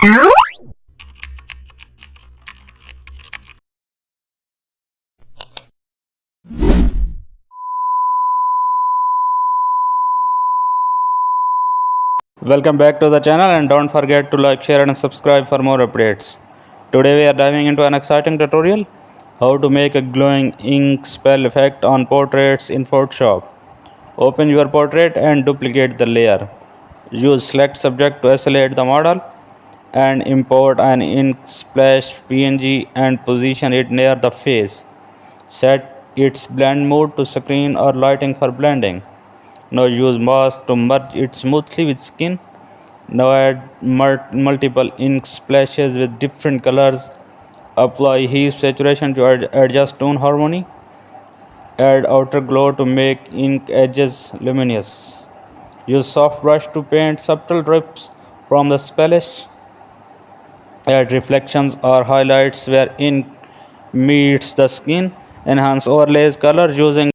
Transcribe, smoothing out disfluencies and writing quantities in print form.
Welcome back to the channel, and don't forget to like, share and subscribe for more updates. Today we are diving into an exciting tutorial, how to make a glowing ink spell effect on portraits in Photoshop. Open your portrait and duplicate the layer. Use select subject to isolate the model and import an ink splash PNG and position it near the face. Set its blend mode to screen or lighting for blending. Now use mask to merge it smoothly with skin. Now add multiple ink splashes with different colors. Apply hue saturation to adjust tone harmony. Add outer glow to make ink edges luminous. Use soft brush to paint subtle drips from the splash. Add reflections or highlights where ink meets the skin. Enhance overlays color using